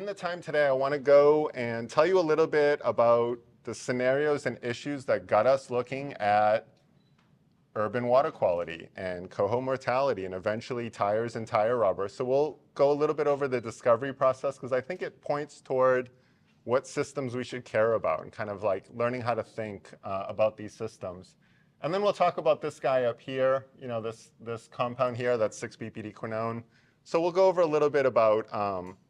in the time today, I want to go and tell you a little bit about the scenarios and issues that got us looking at urban water quality and coho mortality and eventually tires and tire rubber. So we'll go a little bit over the discovery process because I think it points toward what systems we should care about and kind of like learning how to think about these systems. And then we'll talk about this guy up here, you know, this compound here, that's 6-BPD quinone. So we'll go over a little bit about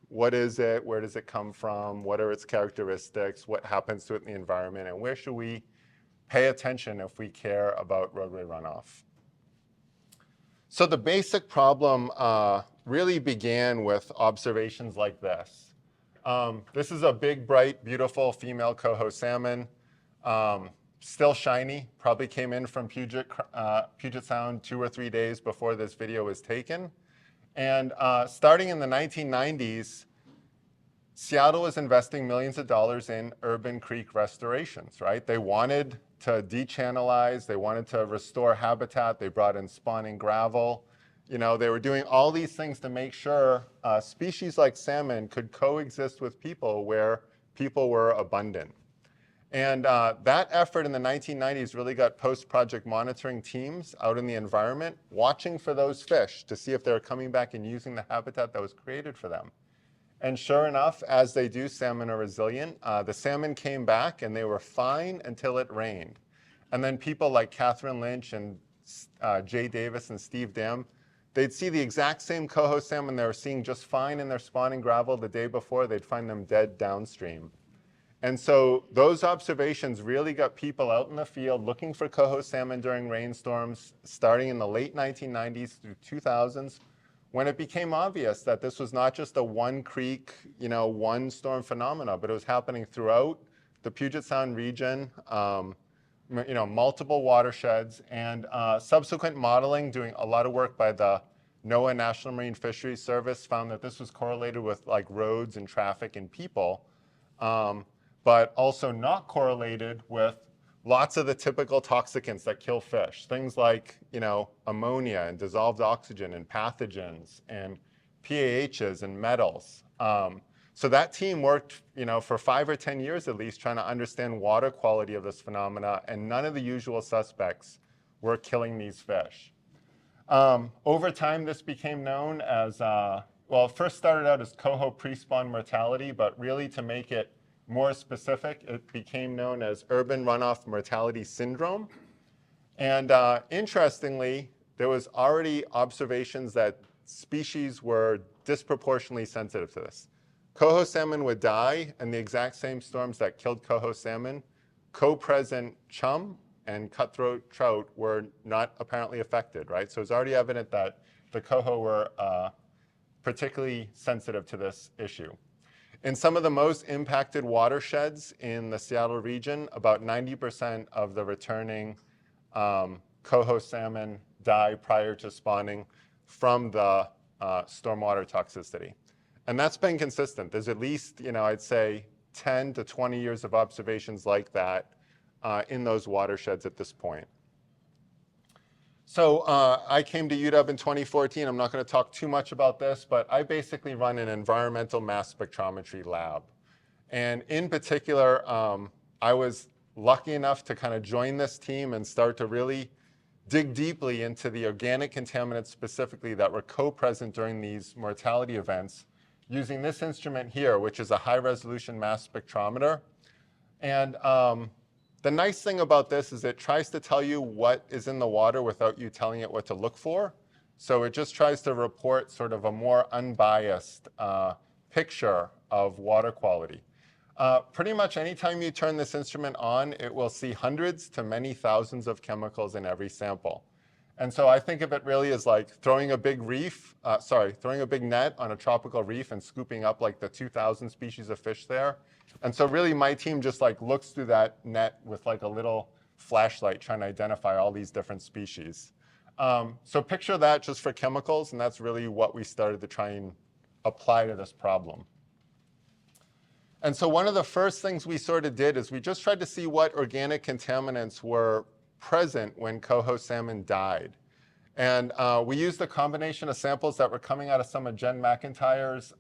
what is it, where does it come from, what are its characteristics, what happens to it in the environment, and where should we pay attention if we care about roadway runoff. So the basic problem really began with observations like this. This is a big, bright, beautiful female coho salmon. Still shiny, probably came in from Puget Sound 2 or 3 days before this video was taken. And starting in the 1990s, Seattle was investing millions of dollars in urban creek restorations, right? They wanted to dechannelize, they wanted to restore habitat, they brought in spawning gravel. You know, they were doing all these things to make sure species like salmon could coexist with people where people were abundant. And that effort in the 1990s really got post-project monitoring teams out in the environment, watching for those fish to see if they were coming back and using the habitat that was created for them. And sure enough, as they do, salmon are resilient. The salmon came back and they were fine until it rained. And then people like Catherine Lynch and Jay Davis and Steve Dam, they'd see the exact same coho salmon they were seeing just fine in their spawning gravel the day before, they'd find them dead downstream. And so those observations really got people out in the field looking for coho salmon during rainstorms, starting in the late 1990s through 2000s, when it became obvious that this was not just a one creek, you know, one storm phenomena, but it was happening throughout the Puget Sound region, you know, multiple watersheds, and subsequent modeling, doing a lot of work by the NOAA National Marine Fisheries Service, found that this was correlated with like roads and traffic and people. But also not correlated with lots of the typical toxicants that kill fish. Things like, you know, ammonia and dissolved oxygen and pathogens and PAHs and metals. So that team worked, you know, for 5 or 10 years at least, trying to understand water quality of this phenomena, and none of the usual suspects were killing these fish. Over time, this became known as, well, it first started out as coho pre-spawn mortality, but really to make it more specific, it became known as urban runoff mortality syndrome. And interestingly, there was already observations that species were disproportionately sensitive to this. Coho salmon would die, and the exact same storms that killed coho salmon, co-present chum and cutthroat trout were not apparently affected, right? So it's already evident that the coho were particularly sensitive to this issue. In some of the most impacted watersheds in the Seattle region, about 90% of the returning coho salmon die prior to spawning from the stormwater toxicity. And that's been consistent. There's at least, you know, I'd say 10 to 20 years of observations like that in those watersheds at this point. So I came to UW in 2014. I'm not going to talk too much about this, but I basically run an environmental mass spectrometry lab. And in particular, I was lucky enough to kind of join this team and start to really dig deeply into the organic contaminants specifically that were co-present during these mortality events using this instrument here, which is a high-resolution mass spectrometer. And the nice thing about this is it tries to tell you what is in the water without you telling it what to look for. So it just tries to report sort of a more unbiased picture of water quality. Pretty much anytime you turn this instrument on, it will see hundreds to many thousands of chemicals in every sample. And so I think of it really as like throwing a big throwing a big net on a tropical reef and scooping up like the 2,000 species of fish there. And so really my team just like looks through that net with like a little flashlight trying to identify all these different species. So picture that just for chemicals, and that's really what we started to try and apply to this problem. And so one of the first things we sort of did is we just tried to see what organic contaminants were present when coho salmon died. And we used a combination of samples that were coming out of some of Jen McIntyre's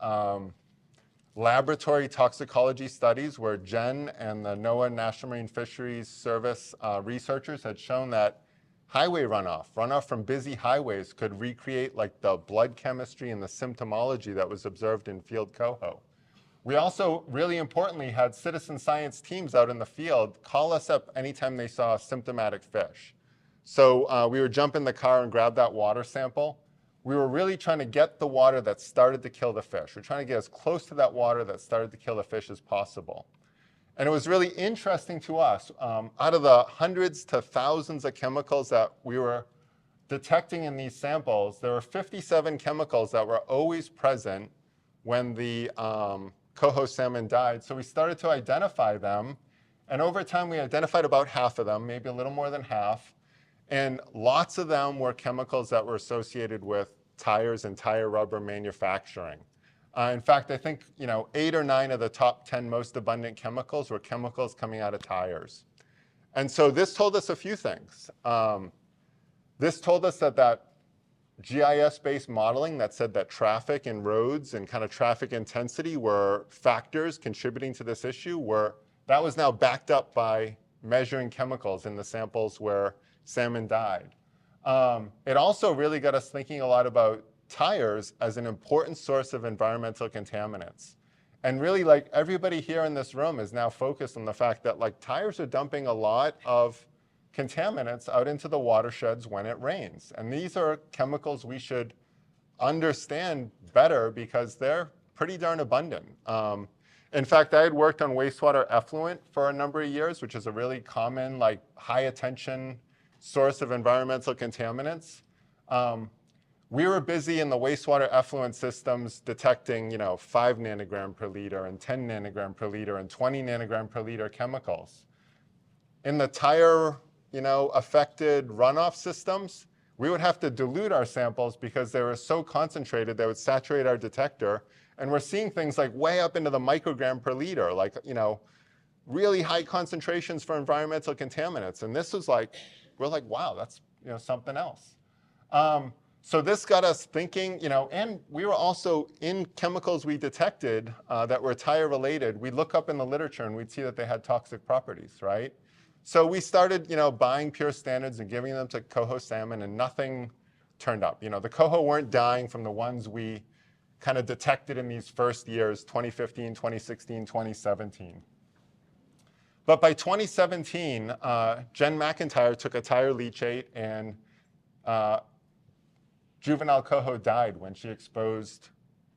laboratory toxicology studies where Jen and the NOAA National Marine Fisheries Service researchers had shown that highway runoff from busy highways could recreate like the blood chemistry and the symptomology that was observed in field coho. We also, really importantly, had citizen science teams out in the field call us up anytime they saw a symptomatic fish. So we would jump in the car and grab that water sample. We were really trying to get the water that started to kill the fish. We're trying to get as close to that water that started to kill the fish as possible. And it was really interesting to us. Out of the hundreds to thousands of chemicals that we were detecting in these samples, there were 57 chemicals that were always present when the coho salmon died. So we started to identify them. And over time, we identified about half of them, maybe a little more than half. And lots of them were chemicals that were associated with tires and tire rubber manufacturing. In fact, I think 8 or 9 of the top 10 most abundant chemicals were chemicals coming out of tires. And so this told us a few things. This told us that GIS-based modeling that said that traffic and roads and kind of traffic intensity were factors contributing to this issue, that was now backed up by measuring chemicals in the samples where salmon died. It also really got us thinking a lot about tires as an important source of environmental contaminants. And really, like, everybody here in this room is now focused on the fact that like tires are dumping a lot of contaminants out into the watersheds when it rains. And these are chemicals we should understand better because they're pretty darn abundant. In fact, I had worked on wastewater effluent for a number of years, which is a really common, like, high attention source of environmental contaminants. We were busy in the wastewater effluent systems detecting 5 nanogram per liter and 10 nanogram per liter and 20 nanogram per liter chemicals. In the tire affected runoff systems, we would have to dilute our samples because they were so concentrated they would saturate our detector. And we're seeing things like way up into the microgram per liter, like really high concentrations for environmental contaminants. And this was like, we're like, wow, that's something else. So this got us thinking, and we were also in chemicals we detected that were tire related. We'd look up in the literature and we'd see that they had toxic properties, right? So we started, buying pure standards and giving them to coho salmon, and nothing turned up. The coho weren't dying from the ones we kind of detected in these first years, 2015, 2016, 2017. But by 2017, Jen McIntyre took a tire leachate, and juvenile coho died when she exposed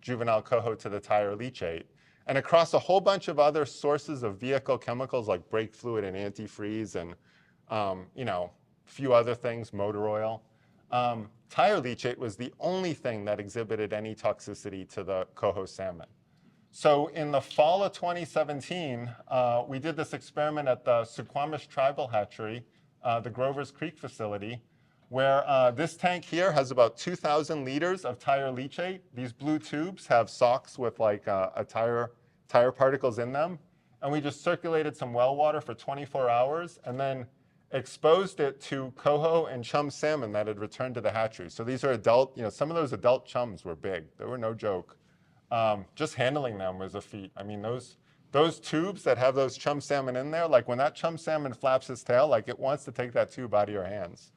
juvenile coho to the tire leachate. And across a whole bunch of other sources of vehicle chemicals like brake fluid and antifreeze and a few other things, motor oil, tire leachate was the only thing that exhibited any toxicity to the coho salmon. So in the fall of 2017, we did this experiment at the Suquamish Tribal Hatchery, the Grover's Creek facility, where this tank here has about 2,000 liters of tire leachate. These blue tubes have socks with like tire particles in them. And we just circulated some well water for 24 hours and then exposed it to coho and chum salmon that had returned to the hatchery. So these are adult, some of those adult chums were big. They were no joke. Just handling them was a feat. I mean, those tubes that have those chum salmon in there, like when that chum salmon flaps its tail, like it wants to take that tube out of your hands.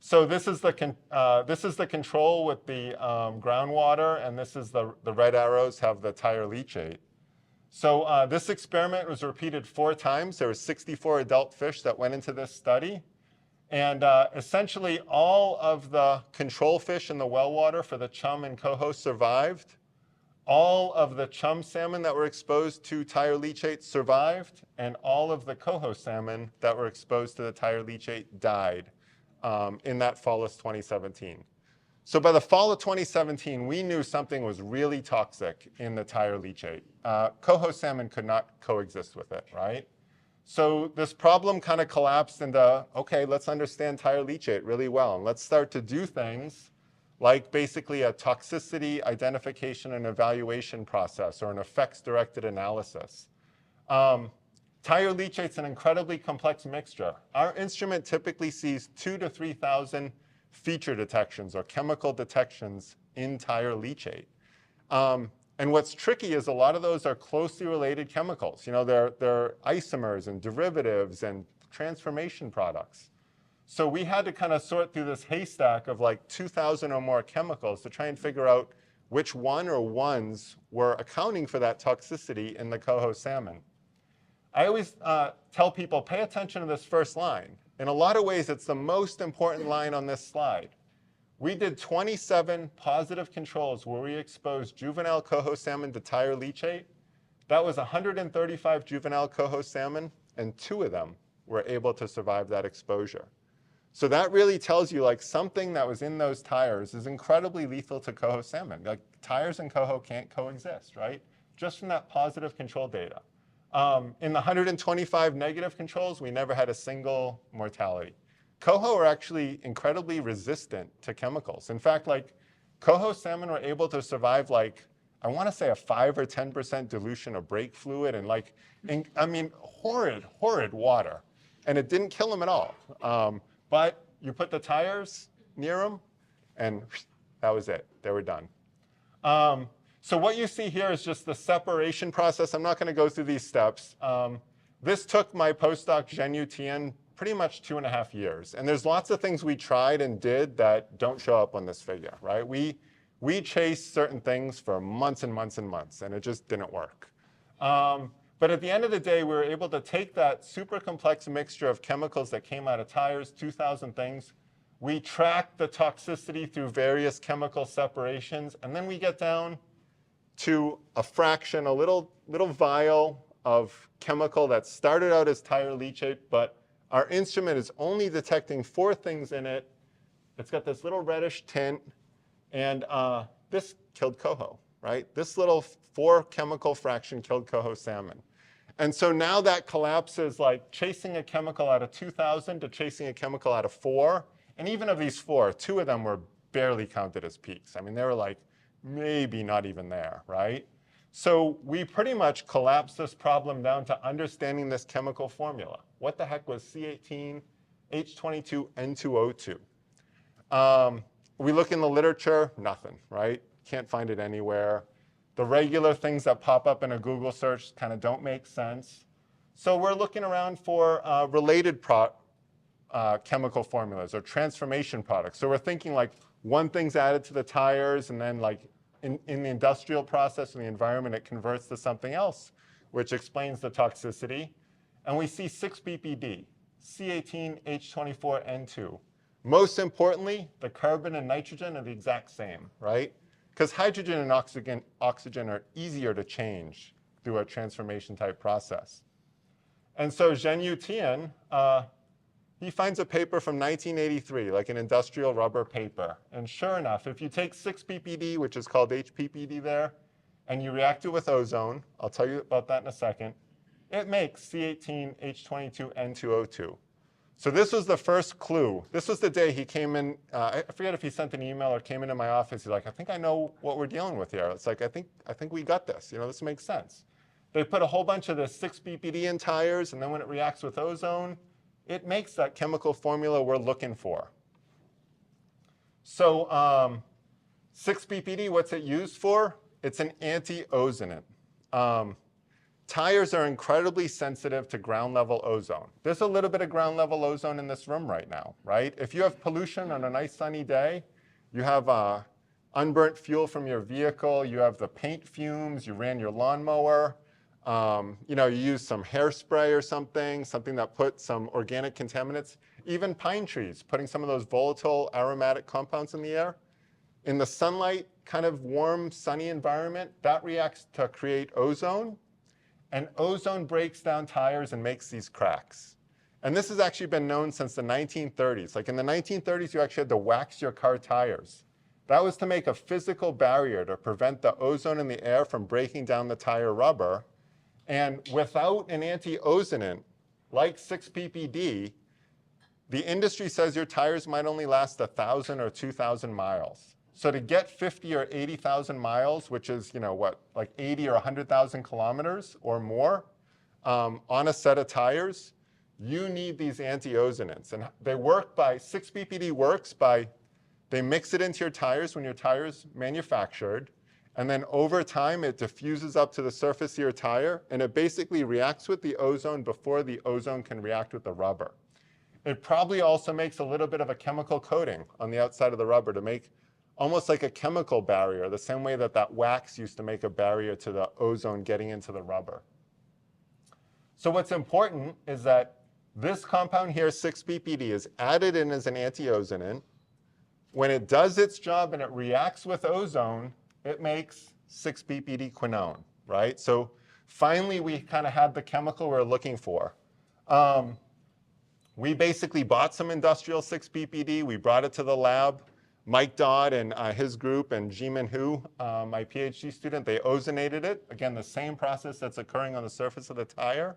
So this is the control with the groundwater, and this is the red arrows have the tire leachate. So this experiment was repeated 4 times. There were 64 adult fish that went into this study. And essentially all of the control fish in the well water for the chum and coho survived. All of the chum salmon that were exposed to tire leachate survived, and all of the coho salmon that were exposed to the tire leachate died in that fall of 2017. So by the fall of 2017, we knew something was really toxic in the tire leachate. Coho salmon could not coexist with it, right? So this problem kind of collapsed into, okay, let's understand tire leachate really well, and let's start to do things like basically a toxicity identification and evaluation process, or an effects-directed analysis. Tire leachate's an incredibly complex mixture. Our instrument typically sees 2,000 to 3,000 feature detections or chemical detections in tire leachate. And what's tricky is a lot of those are closely related chemicals. You know, they're isomers and derivatives and transformation products. So we had to kind of sort through this haystack of like 2,000 or more chemicals to try and figure out which one or ones were accounting for that toxicity in the coho salmon. I always tell people, pay attention to this first line. In a lot of ways, it's the most important line on this slide. We did 27 positive controls where we exposed juvenile coho salmon to tire leachate. That was 135 juvenile coho salmon, and 2 of them were able to survive that exposure. So that really tells you like something that was in those tires is incredibly lethal to coho salmon. Like tires and coho can't coexist, right? Just from that positive control data. In the 125 negative controls, we never had a single mortality. Coho are actually incredibly resistant to chemicals. In fact, like coho salmon were able to survive like, I want to say a 5 or 10% dilution of brake fluid and like, I mean, horrid, horrid water. And it didn't kill them at all. But you put the tires near them and that was it. They were done. So what you see here is just the separation process. I'm not going to go through these steps. This took my postdoc, Zhenyu Tian, pretty much 2.5 years. And there's lots of things we tried and did that don't show up on this figure, right? We chased certain things for months and months and months, and it just didn't work. But at the end of the day, we were able to take that super complex mixture of chemicals that came out of tires, 2,000 things. We tracked the toxicity through various chemical separations, and then we get down to a fraction, a little vial of chemical that started out as tire leachate, but our instrument is only detecting 4 things in it. It's got this little reddish tint, and this killed coho, right? This little 4 chemical fraction killed coho salmon. And so now that collapses like chasing a chemical out of 2,000 to chasing a chemical out of 4. And even of these 4, 2 of them were barely counted as peaks. I mean, they were like maybe not even there, right? So we pretty much collapsed this problem down to understanding this chemical formula. What the heck was C18, H22, N2O2? We look in the literature, nothing, right? Can't find it anywhere. The regular things that pop up in a Google search kind of don't make sense. So we're looking around for related chemical formulas or transformation products. So we're thinking like one thing's added to the tires, and then like in the industrial process, in the environment, it converts to something else, which explains the toxicity. And we see 6-BPD, C18H24N2. Most importantly, the carbon and nitrogen are the exact same, right? Because hydrogen and oxygen are easier to change through a transformation type process. And so Zhenyu Tian, he finds a paper from 1983, like an industrial rubber paper. And sure enough, if you take 6-PPD, which is called HPPD there, and you react it with ozone, I'll tell you about that in a second, it makes C18H22N2O2. So this was the first clue. This was the day he came in. I forget if he sent an email or came into my office. He's like, I think I know what we're dealing with here. It's like, I think we got this. You know, this makes sense. They put a whole bunch of this 6-BPD in tires, and then when it reacts with ozone, it makes that chemical formula we're looking for. So 6-BPD, what's it used for? It's an anti-ozonant. Tires are incredibly sensitive to ground level ozone. There's a little bit of ground level ozone in this room right now, right? If you have pollution on a nice sunny day, you have unburnt fuel from your vehicle, you have the paint fumes, you ran your lawnmower, you know, you use some hairspray or something that put some organic contaminants, even pine trees, putting some of those volatile aromatic compounds in the air. In the sunlight, kind of warm, sunny environment, that reacts to create ozone. And ozone breaks down tires and makes these cracks. And this has actually been known since the 1930s. Like in the 1930s, you actually had to wax your car tires. That was to make a physical barrier to prevent the ozone in the air from breaking down the tire rubber. And without an anti-ozonant, like 6-PPD, the industry says your tires might only last 1,000 or 2,000 miles. So to get 50 or 80,000 miles, which is, you know, what, like 80 or 100,000 kilometers or more on a set of tires, you need these anti-ozonants. And they work by, 6-BPD works by, they mix it into your tires when your tire's manufactured, And then over time, it diffuses up to the surface of your tire, and it basically reacts with the ozone before the ozone can react with the rubber. It probably also makes a little bit of a chemical coating on the outside of the rubber to make almost like a chemical barrier, the same way that that wax used to make a barrier to the ozone getting into the rubber. So what's important is that this compound here, 6-BPD, is added in as an anti-ozonant. When it does its job and it reacts with ozone, it makes 6-BPD quinone, right? So finally, we kind of had the chemical we're looking for. We basically bought some industrial 6-BPD. We brought it to the lab. Mike Dodd and his group and Jimin Hu, my PhD student, they ozonated it. Again, the same process that's occurring on the surface of the tire.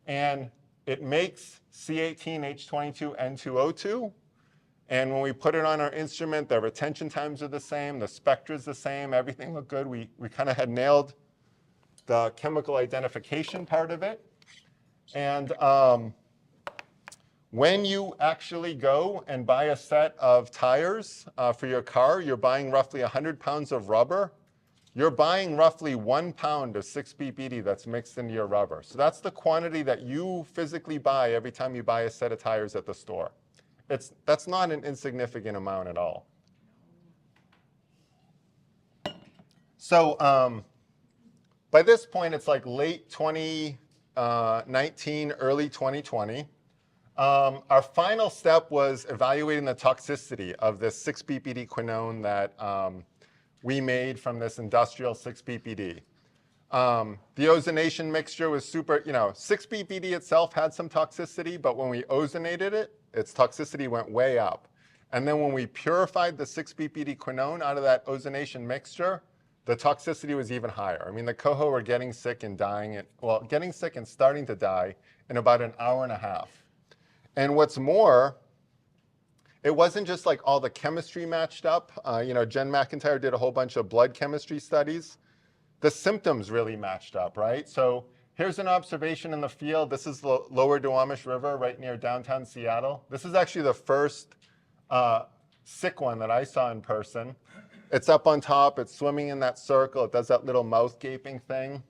And it makes C18H22N2O2. And when we put it on our instrument, the retention times are the same, the spectra is the same, everything looked good. We kind of had nailed the chemical identification part of it. And when you actually go and buy a set of tires for your car, you're buying roughly 100 pounds of rubber. You're buying roughly 1 pound of 6-BPD that's mixed into your rubber. So that's the quantity that you physically buy every time you buy a set of tires at the store. That's not an insignificant amount at all. So by this point, it's like late 2019, early 2020. Our final step was evaluating the toxicity of this 6-BPD quinone that we made from this industrial 6-BPD. The ozonation mixture was super, 6-BPD itself had some toxicity, but when we ozonated it, its toxicity went way up. And then when we purified the 6-BPD quinone out of that ozonation mixture, the toxicity was even higher. I mean, the coho were getting sick and dying, getting sick and starting to die in about an hour and a half. And what's more, it wasn't just like all the chemistry matched up. Jen McIntyre did a whole bunch of blood chemistry studies. The symptoms really matched up, right? So here's an observation in the field. This is the Lower Duwamish River right near downtown Seattle. This is actually the first sick one that I saw in person. It's up on top. It's swimming in that circle. It does that little mouth gaping thing.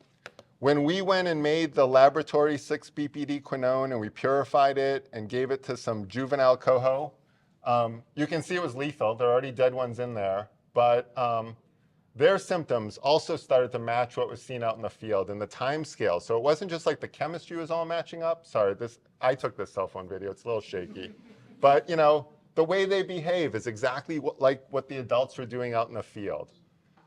When we went and made the laboratory 6-BPD quinone and we purified it and gave it to some juvenile coho, you can see it was lethal. There are already dead ones in there. But their symptoms also started to match what was seen out in the field in the time scale. So it wasn't just like the chemistry was all matching up. Sorry, I took this cell phone video. It's a little shaky. But the way they behave is exactly like what the adults were doing out in the field.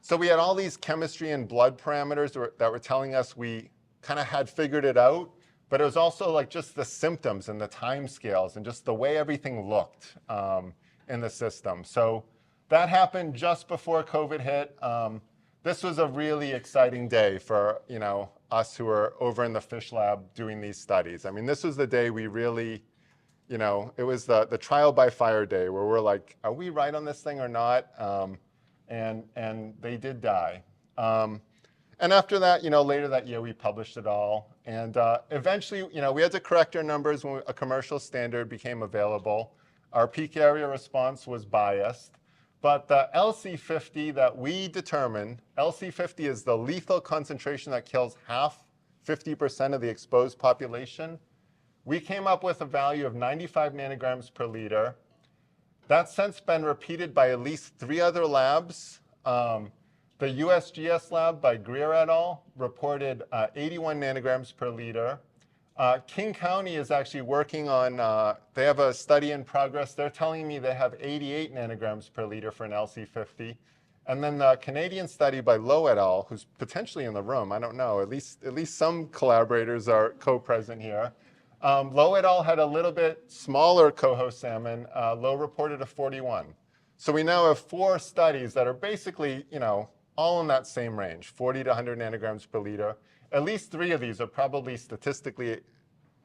So we had all these chemistry and blood parameters that were telling us we kind of had figured it out, but it was also like just the symptoms and the time scales and just the way everything looked in the system. So that happened just before COVID hit. This was a really exciting day for us who were over in the fish lab doing these studies. I mean, this was the day we really, it was the trial by fire day where we're like, are we right on this thing or not? And they did die. And after that, later that year, we published it all. And eventually, we had to correct our numbers when a commercial standard became available. Our peak area response was biased. But the LC50 that we determined, LC50 is the lethal concentration that kills 50% of the exposed population. We came up with a value of 95 nanograms per liter. That's since been repeated by at least 3 other labs. The USGS lab by Greer et al. Reported 81 nanograms per liter. King County is actually working on, they have a study in progress. They're telling me they have 88 nanograms per liter for an LC50. And then the Canadian study by Lowe et al., who's potentially in the room, I don't know, at least some collaborators are co-present here. Lowe et al. Had a little bit smaller coho salmon. Lowe reported a 41. So we now have 4 studies that are basically, all in that same range, 40 to 100 nanograms per liter. At least 3 of these are probably statistically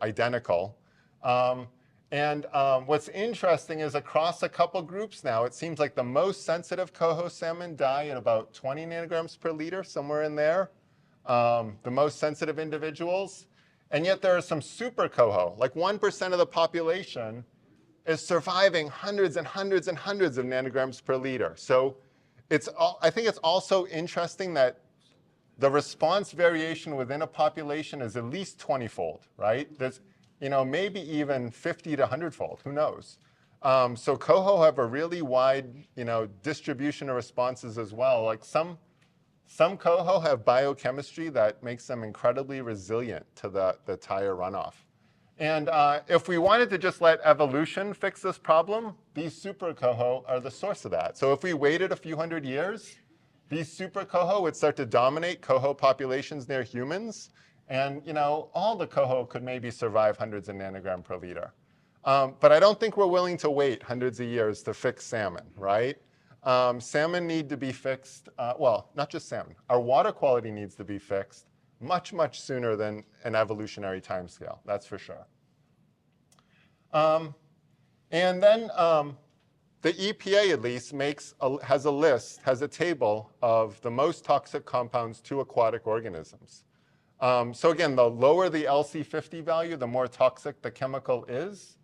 identical. What's interesting is across a couple groups now, it seems like the most sensitive coho salmon die at about 20 nanograms per liter, somewhere in there, the most sensitive individuals. And yet there are some super coho, like 1% of the population is surviving hundreds and hundreds and hundreds of nanograms per liter. So I think it's also interesting that the response variation within a population is at least 20-fold, right? There's, maybe even 50 to 100-fold, who knows? So coho have a really wide, distribution of responses as well. Like some coho have biochemistry that makes them incredibly resilient to the tire runoff. And if we wanted to just let evolution fix this problem, these super coho are the source of that. So if we waited a few hundred years, these super coho would start to dominate coho populations near humans. And all the coho could maybe survive hundreds of nanogram per liter. But I don't think we're willing to wait hundreds of years to fix salmon, right? Salmon need to be fixed, well, not just salmon. Our water quality needs to be fixed much, much sooner than an evolutionary timescale, that's for sure. And then the EPA at least has a table of the most toxic compounds to aquatic organisms. So again, the lower the LC50 value, the more toxic the chemical is.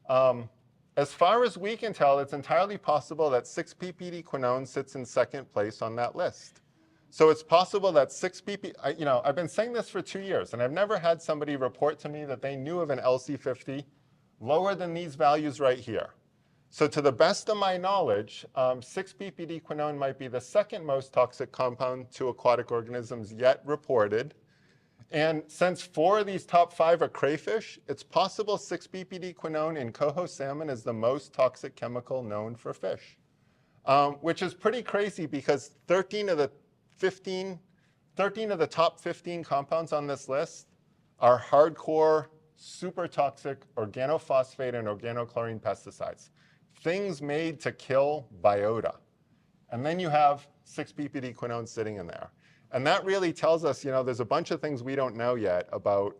As far as we can tell, it's entirely possible that 6-ppd quinone sits in second place on that list. So it's possible that 6-pp, I've been saying this for 2 years, and I've never had somebody report to me that they knew of an LC50 lower than these values right here. So to the best of my knowledge, 6-ppd quinone might be the second most toxic compound to aquatic organisms yet reported. And since 4 of these top 5 are crayfish, it's possible 6-ppd quinone in coho salmon is the most toxic chemical known for fish, which is pretty crazy because 13 of the top 15 compounds on this list are hardcore, super toxic organophosphate and organochlorine pesticides, things made to kill biota. And then you have 6-ppd quinone sitting in there. And that really tells us, there's a bunch of things we don't know yet about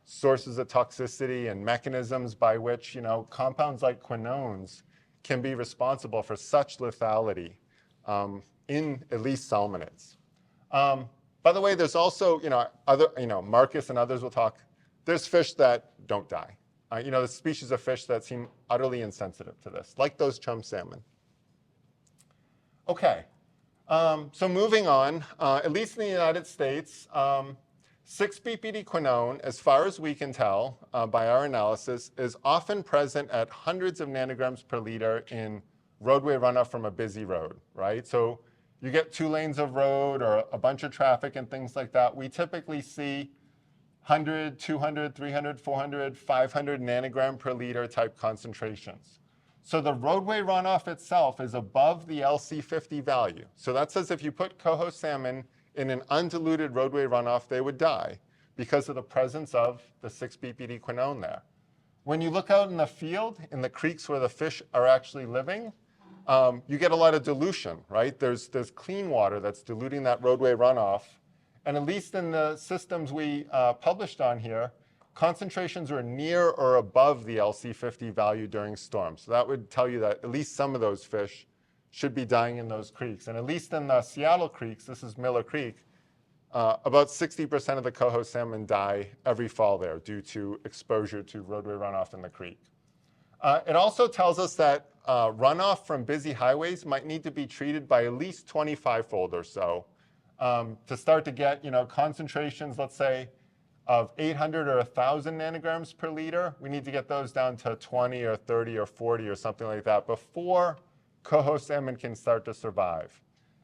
sources of toxicity and mechanisms by which, compounds like quinones can be responsible for such lethality in at least salmonids. By the way, there's also, Marcus and others will talk, there's fish that don't die. The species of fish that seem utterly insensitive to this, like those chum salmon. Okay. So moving on, at least in the United States, 6-ppd quinone, as far as we can tell by our analysis, is often present at hundreds of nanograms per liter in roadway runoff from a busy road, right? So you get 2 lanes of road or a bunch of traffic and things like that. We typically see 100, 200, 300, 400, 500 nanogram per liter type concentrations. So the roadway runoff itself is above the LC50 value. So that says if you put coho salmon in an undiluted roadway runoff, they would die because of the presence of the 6-ppd quinone there. When you look out in the field, in the creeks where the fish are actually living, you get a lot of dilution, right? There's clean water that's diluting that roadway runoff. And at least in the systems we published on here, concentrations are near or above the LC50 value during storms. So that would tell you that at least some of those fish should be dying in those creeks. And at least in the Seattle creeks, this is Miller Creek, about 60% of the coho salmon die every fall there due to exposure to roadway runoff in the creek. It also tells us that runoff from busy highways might need to be treated by at least 25-fold or so to start to get concentrations, let's say, of 800 or 1,000 nanograms per liter. We need to get those down to 20 or 30 or 40 or something like that before coho salmon can start to survive.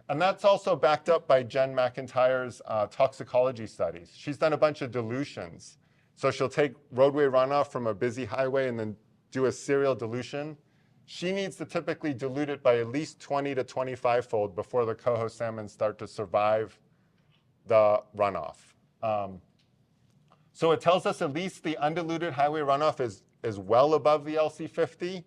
And that's also backed up by Jen McIntyre's toxicology studies. She's done a bunch of dilutions. So she'll take roadway runoff from a busy highway and then do a serial dilution. She needs to typically dilute it by at least 20 to 25-fold before the coho salmon start to survive the runoff. So it tells us at least the undiluted highway runoff is well above the LC50.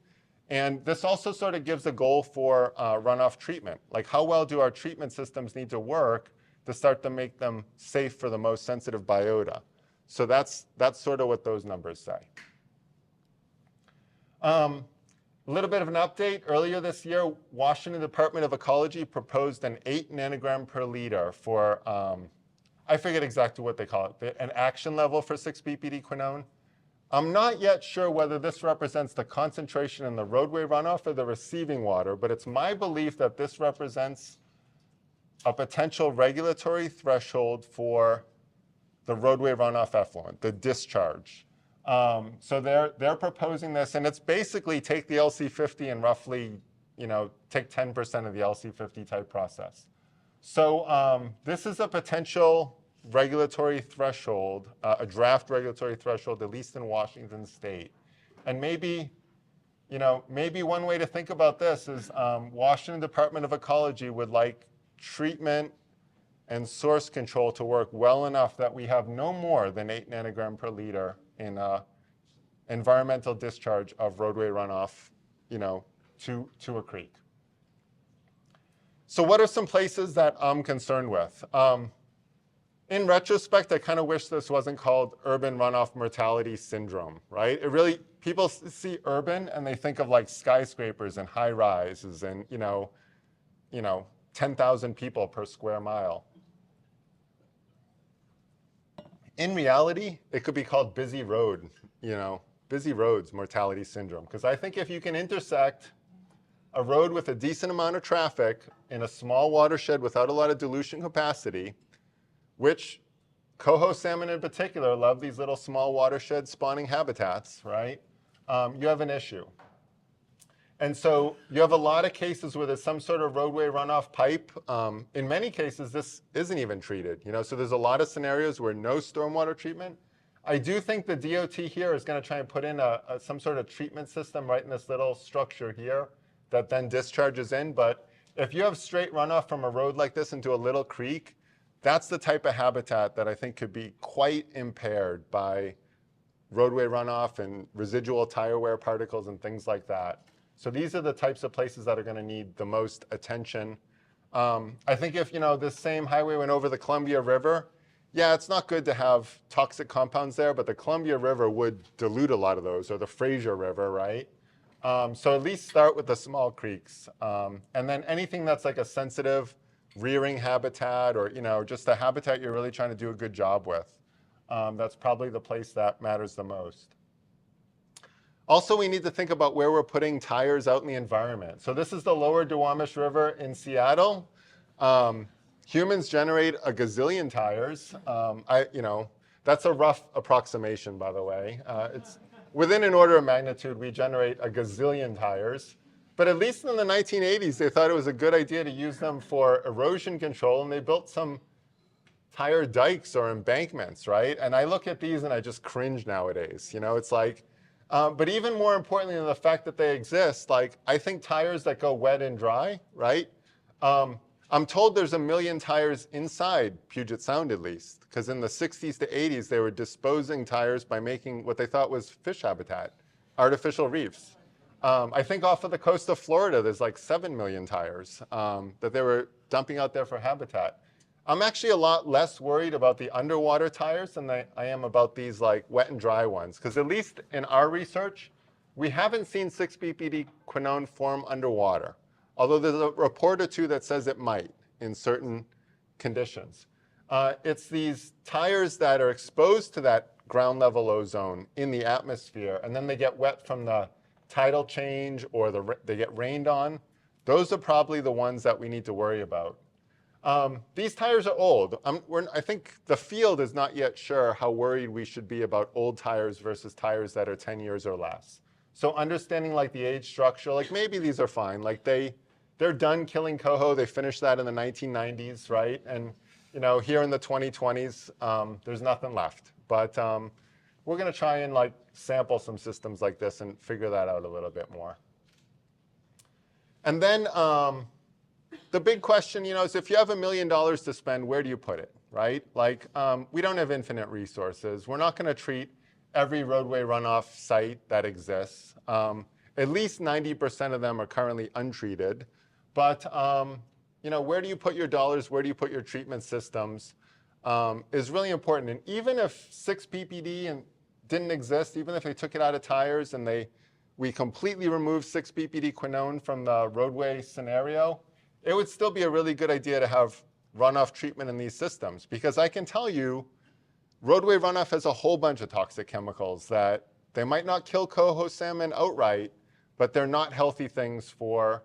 And this also sort of gives a goal for runoff treatment. Like how well do our treatment systems need to work to start to make them safe for the most sensitive biota? So that's sort of what those numbers say. A little bit of an update. Earlier this year, Washington Department of Ecology proposed an 8 nanogram per liter for, I forget exactly what they call it, an action level for 6-ppd quinone. I'm not yet sure whether this represents the concentration in the roadway runoff or the receiving water, but it's my belief that this represents a potential regulatory threshold for the roadway runoff effluent, the discharge. So they're proposing this, and it's basically take the LC50 and roughly, take 10% of the LC50 type process. So this is a potential regulatory threshold, a draft regulatory threshold, at least in Washington State. And maybe one way to think about this is Washington Department of Ecology would like treatment and source control to work well enough that we have no more than 8 nanogram per liter in environmental discharge of roadway runoff, to a creek. So what are some places that I'm concerned with? In retrospect, I kind of wish this wasn't called urban runoff mortality syndrome, right? People see urban and they think of like skyscrapers and high rises and, 10,000 people per square mile. In reality, it could be called busy roads mortality syndrome. Because I think if you can intersect a road with a decent amount of traffic in a small watershed without a lot of dilution capacity, which coho salmon in particular love these little small watershed spawning habitats, right? You have an issue. And so you have a lot of cases where there's some sort of roadway runoff pipe. In many cases, this isn't even treated. So there's a lot of scenarios where no stormwater treatment. I do think the DOT here is going to try and put in some sort of treatment system right in this little structure here that then discharges in. But if you have straight runoff from a road like this into a little creek, that's the type of habitat that I think could be quite impaired by roadway runoff and residual tire wear particles and things like that. So these are the types of places that are going to need the most attention. I think if this same highway went over the Columbia River, yeah, it's not good to have toxic compounds there, but the Columbia River would dilute a lot of those, or the Fraser River, right? So at least start with the small creeks. And then anything that's like a sensitive rearing habitat or just a habitat you're really trying to do a good job with, that's probably the place that matters the most. Also, we need to think about where we're putting tires out in the environment. So this is the lower Duwamish River in Seattle. Humans generate a gazillion tires. That's a rough approximation, by the way. It's within an order of magnitude, we generate a gazillion tires. But at least in the 1980s, they thought it was a good idea to use them for erosion control, and they built some tire dikes or embankments, right? And I look at these and I just cringe nowadays. It's like, but even more importantly than the fact that they exist, like I think tires that go wet and dry, right? I'm told there's 1 million tires inside Puget Sound at least, because in the 60s to 80s, they were disposing tires by making what they thought was fish habitat, artificial reefs. I think off of the coast of Florida, there's like 7 million tires that they were dumping out there for habitat. I'm actually a lot less worried about the underwater tires than I am about these like wet and dry ones, because at least in our research, we haven't seen 6-BPD quinone form underwater, although there's a report or two that says it might in certain conditions. It's these tires that are exposed to that ground level ozone in the atmosphere, and then they get wet from the tidal change or they get rained on. Those are probably the ones that we need to worry about. These tires are old. I think the field is not yet sure how worried we should be about old tires versus tires that are 10 years or less. So understanding like the age structure, like maybe these are fine. Like they're done killing coho. They finished that in the 1990s, right? And here in the 2020s, there's nothing left. But we're going to try and like sample some systems like this and figure that out a little bit more. And then the big question, is if you have $1 million to spend, where do you put it, right? Like we don't have infinite resources. We're not going to treat every roadway runoff site that exists. At least 90% of them are currently untreated. But where do you put your dollars? Where do you put your treatment systems is really important. And even if 6-BPD didn't exist, even if they took it out of tires and we completely removed 6-BPD quinone from the roadway scenario, it would still be a really good idea to have runoff treatment in these systems. Because I can tell you, roadway runoff has a whole bunch of toxic chemicals that they might not kill coho salmon outright, but they're not healthy things for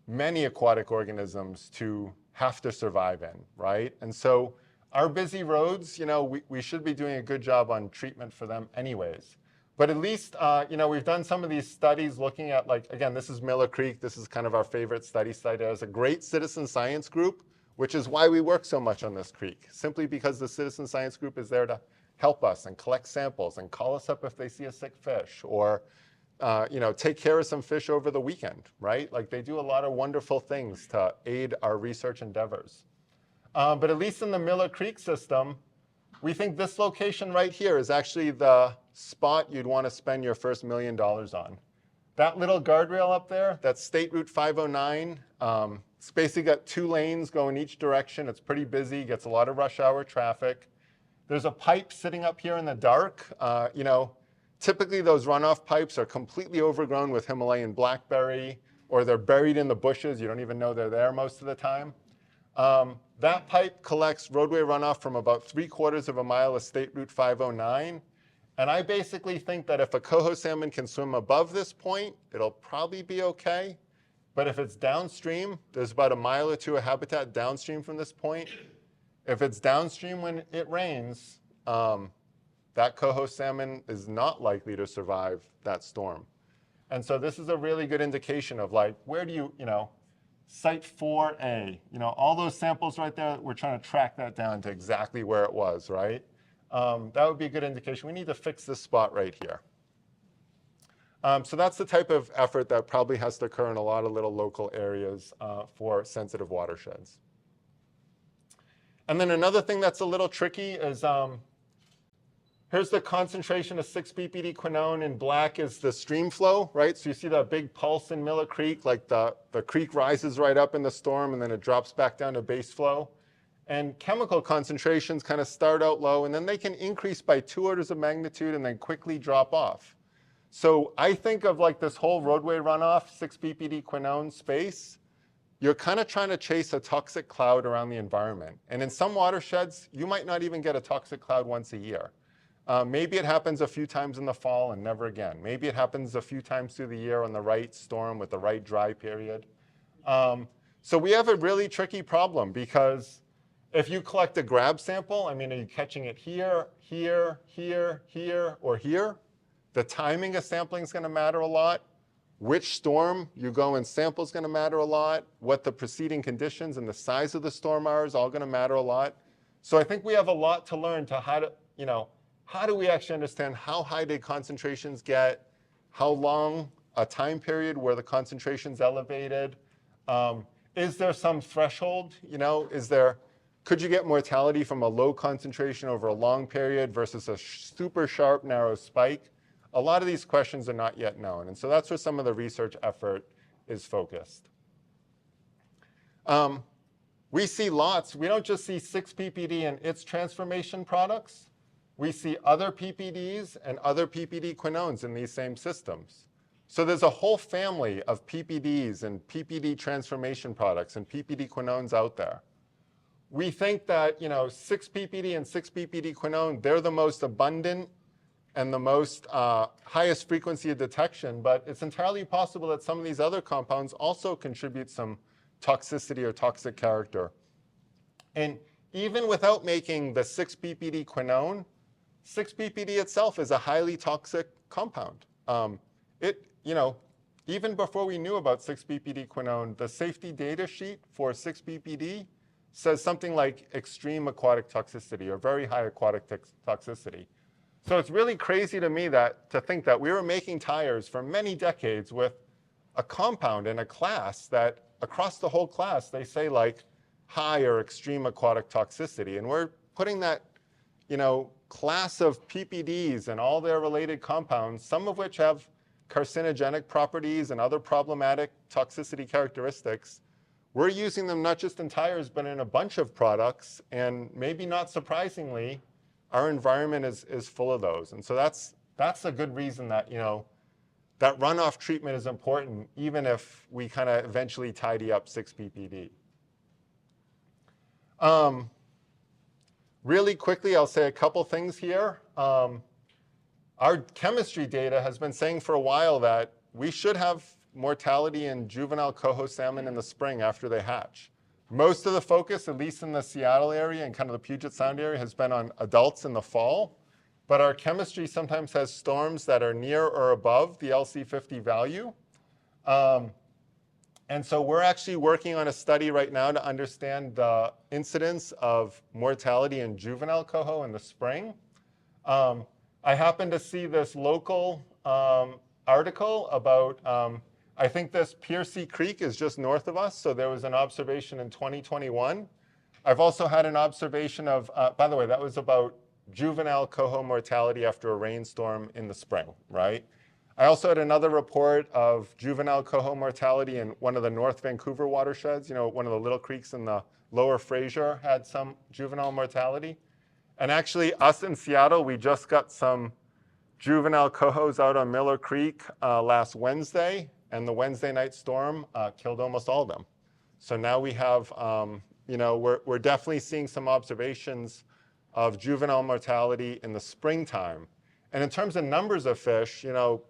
many aquatic organisms to have to survive in, right? And so our busy roads, we should be doing a good job on treatment for them anyways. But at least, we've done some of these studies looking at, like, again, this is Miller Creek. This is kind of our favorite study site. There's a great citizen science group, which is why we work so much on this creek, simply because the citizen science group is there to help us and collect samples and call us up if they see a sick fish, or take care of some fish over the weekend, right? Like, they do a lot of wonderful things to aid our research endeavors. But at least in the Miller Creek system, we think this location right here is actually the spot you'd want to spend your first $1 million on. That little guardrail up there, that's State Route 509. It's basically got 2 lanes going each direction. It's pretty busy, gets a lot of rush hour traffic. There's a pipe sitting up here in the dark. Typically those runoff pipes are completely overgrown with Himalayan blackberry, or they're buried in the bushes. You don't even know they're there most of the time. That pipe collects roadway runoff from about 3/4 of a mile of State Route 509. And I basically think that if a coho salmon can swim above this point, it'll probably be okay. But if it's downstream, there's about 1 mile or 2 of habitat downstream from this point. If it's downstream when it rains, that coho salmon is not likely to survive that storm. And so this is a really good indication of, like, where do you, Site 4A, all those samples right there, we're trying to track that down to exactly where it was, right? That would be a good indication. We need to fix this spot right here. So that's the type of effort that probably has to occur in a lot of little local areas for sensitive watersheds. And then another thing that's a little tricky is here's the concentration of 6 ppd quinone. In black is the stream flow, right? So you see that big pulse in Miller Creek, like the creek rises right up in the storm and then it drops back down to base flow. And chemical concentrations kind of start out low and then they can increase by 2 orders of magnitude and then quickly drop off. So I think of, like, this whole roadway runoff, 6 ppd quinone space, you're kind of trying to chase a toxic cloud around the environment. And in some watersheds, you might not even get a toxic cloud once a year. Maybe it happens a few times in the fall and never again. Maybe it happens a few times through the year on the right storm with the right dry period. So we have a really tricky problem, because if you collect a grab sample, are you catching it here, here, here, here, or here? The timing of sampling is going to matter a lot. Which storm you go and sample is going to matter a lot. What the preceding conditions and the size of the storm are is all going to matter a lot. So I think we have a lot to learn to how do we actually understand how high did concentrations get, how long a time period where the concentration's elevated. Is there some threshold? Could you get mortality from a low concentration over a long period versus a super sharp, narrow spike? A lot of these questions are not yet known. And so that's where some of the research effort is focused. We see lots. We don't just see 6 ppd and its transformation products. We see other PPDs and other PPD quinones in these same systems. So there's a whole family of PPDs and PPD transformation products and PPD quinones out there. We think that 6 ppd and 6 ppd quinone, they're the most abundant and the most highest frequency of detection, but it's entirely possible that some of these other compounds also contribute some toxicity or toxic character. And even without making the 6 ppd quinone, 6 ppd itself is a highly toxic compound. Even before we knew about 6 ppd quinone, the safety data sheet for 6 ppd says something like extreme aquatic toxicity or very high aquatic toxicity. So it's really crazy to me to think that we were making tires for many decades with a compound in a class that across the whole class, they say, like, high or extreme aquatic toxicity. And we're putting that, class of PPDs and all their related compounds, some of which have carcinogenic properties and other problematic toxicity characteristics. We're using them not just in tires, but in a bunch of products. And maybe not surprisingly, our environment is full of those. And so that's a good reason that, that runoff treatment is important, even if we kind of eventually tidy up 6 ppd. Really quickly, I'll say a couple things here. Our chemistry data has been saying for a while that we should have mortality in juvenile coho salmon in the spring after they hatch. Most of the focus, at least in the Seattle area and kind of the Puget Sound area, has been on adults in the fall. But our chemistry sometimes has storms that are near or above the LC50 value. And so we're actually working on a study right now to understand the incidence of mortality in juvenile coho in the spring. I happened to see this local article about, I think this Piercy Creek is just north of us, so there was an observation in 2021. I've also had an observation of, by the way, that was about juvenile coho mortality after a rainstorm in the spring, right? I also had another report of juvenile coho mortality in one of the North Vancouver watersheds. You know, one of the little creeks in the lower Fraser had some juvenile mortality. And actually, us in Seattle, we just got some juvenile cohos out on Miller Creek last Wednesday, and the Wednesday night storm killed almost all of them. So now we have, you know, we're definitely seeing some observations of juvenile mortality in the springtime. And in terms of numbers of fish, you know,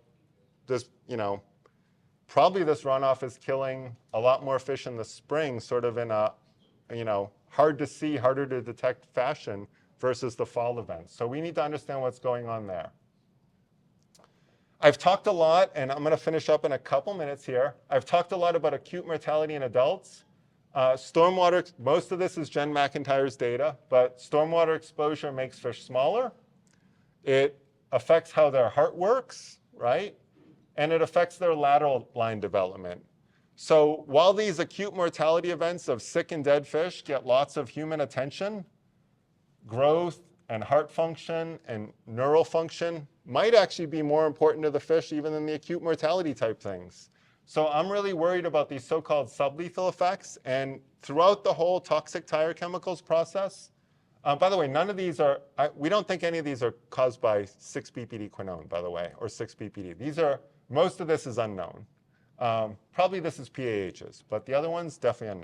probably this runoff is killing a lot more fish in the spring, sort of in a, you know, hard to see, harder to detect fashion versus the fall events. So we need to understand what's going on there. I've talked a lot, and I'm going to finish up in a couple minutes here. I've talked a lot about acute mortality in adults. Stormwater, most of this is Jen McIntyre's data, but stormwater exposure makes fish smaller. It affects how their heart works, right? And it affects their lateral line development. So while these acute mortality events of sick and dead fish get lots of human attention, growth and heart function and neural function might actually be more important to the fish even than the acute mortality type things. So I'm really worried about these so-called sublethal effects. And throughout the whole toxic tire chemicals process, by the way, none of these are, we don't think any of these are caused by 6-ppd quinone, by the way, or 6-ppd. These are, most of this is unknown. Probably this is PAHs, but the other one's definitely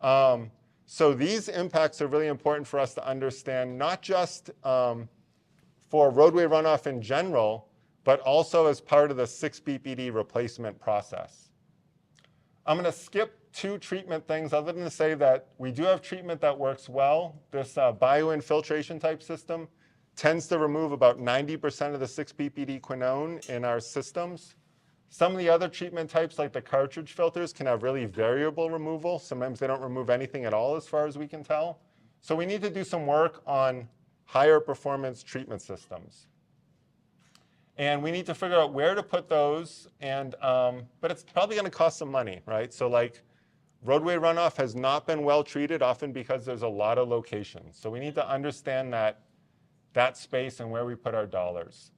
unknown. So these impacts are really important for us to understand, not just for roadway runoff in general, but also as part of the 6-ppd replacement process. I'm going to skip 2 treatment things other than to say that we do have treatment that works well. This bioinfiltration type system tends to remove about 90% of the 6-ppd quinone in our systems. Some of the other treatment types, like the cartridge filters, can have really variable removal. Sometimes they don't remove anything at all, as far as we can tell. So we need to do some work on higher performance treatment systems. And we need to figure out where to put those, and but it's probably going to cost some money, right? So like roadway runoff has not been well treated, often because there's a lot of locations. So we need to understand that space and where we put our dollars.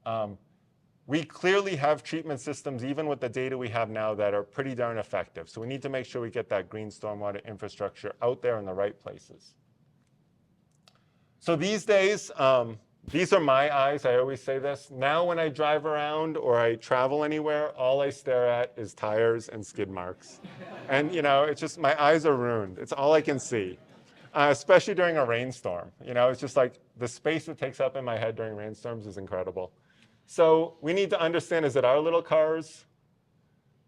We clearly have treatment systems, even with the data we have now, that are pretty darn effective. So we need to make sure we get that green stormwater infrastructure out there in the right places. So these days, these are my eyes. I always say this. Now when I drive around or I travel anywhere, all I stare at is tires and skid marks. And you know, it's just, my eyes are ruined. It's all I can see, especially during a rainstorm. You know, it's just like the space it takes up in my head during rainstorms is incredible. So we need to understand, is it our little cars?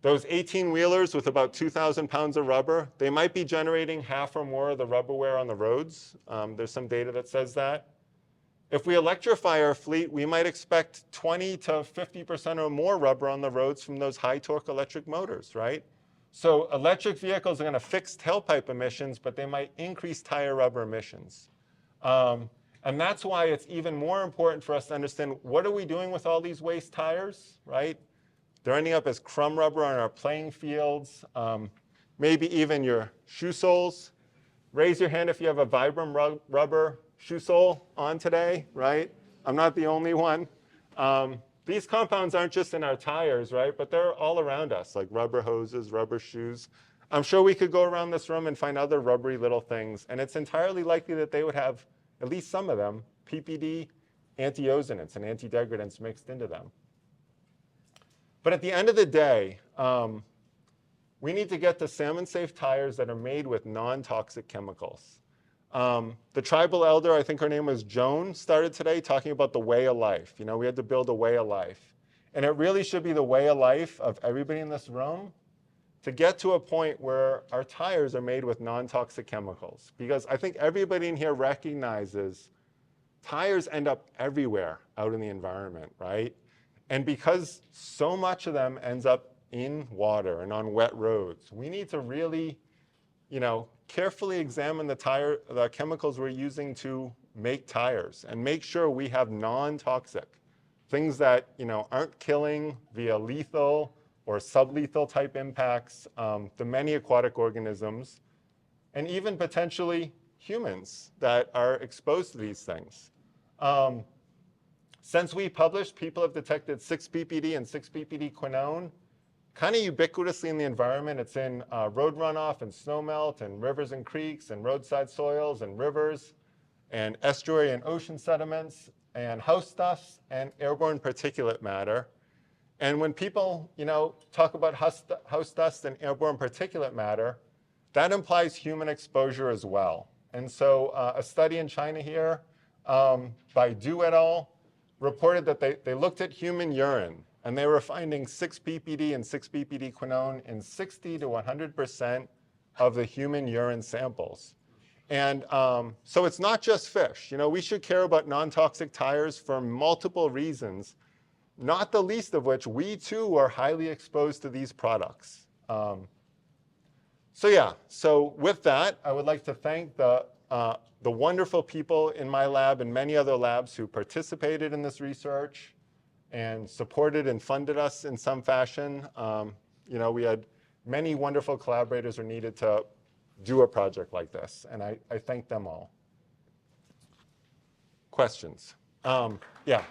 Those 18-wheelers with about 2,000 pounds of rubber, they might be generating half or more of the rubber wear on the roads. There's some data that says that. If we electrify our fleet, we might expect 20 to 50% or more rubber on the roads from those high torque electric motors, right? So electric vehicles are going to fix tailpipe emissions, but they might increase tire rubber emissions. And that's why it's even more important for us to understand, what are we doing with all these waste tires, right? They're ending up as crumb rubber on our playing fields, maybe even your shoe soles. Raise your hand if you have a Vibram rubber shoe sole on today, right? I'm not the only one. These compounds aren't just in our tires, right? But they're all around us, like rubber hoses, rubber shoes. I'm sure we could go around this room and find other rubbery little things, and it's entirely likely that they would have, at least some of them, PPD, anti-ozonants and anti-degradants mixed into them. But at the end of the day, we need to get to salmon-safe tires that are made with non-toxic chemicals. The tribal elder, I think her name was Joan, started today talking about the way of life. You know, we had to build a way of life. And it really should be the way of life of everybody in this room to get to a point where our tires are made with non-toxic chemicals. Because I think everybody in here recognizes tires end up everywhere out in the environment, right? And because so much of them ends up in water and on wet roads, we need to really, carefully examine the chemicals we're using to make tires and make sure we have non-toxic things that, aren't killing via lethal or sublethal type impacts the many aquatic organisms and even potentially humans that are exposed to these things. Since we published, people have detected 6-ppd and 6-ppd quinone kind of ubiquitously in the environment. It's in road runoff and snowmelt and rivers and creeks and roadside soils and rivers and estuary and ocean sediments and house dust and airborne particulate matter. And when people, talk about house dust and airborne particulate matter, that implies human exposure as well. And so a study in China here by Du et al. Reported that they looked at human urine, and they were finding 6-ppd and 6-ppd quinone in 60 to 100% of the human urine samples. And so it's not just fish. We should care about non-toxic tires for multiple reasons, not the least of which we too are highly exposed to these products. So with that, I would like to thank the wonderful people in my lab and many other labs who participated in this research and supported and funded us in some fashion. We had many wonderful collaborators who needed to do a project like this, and I thank them all. Questions? Yeah.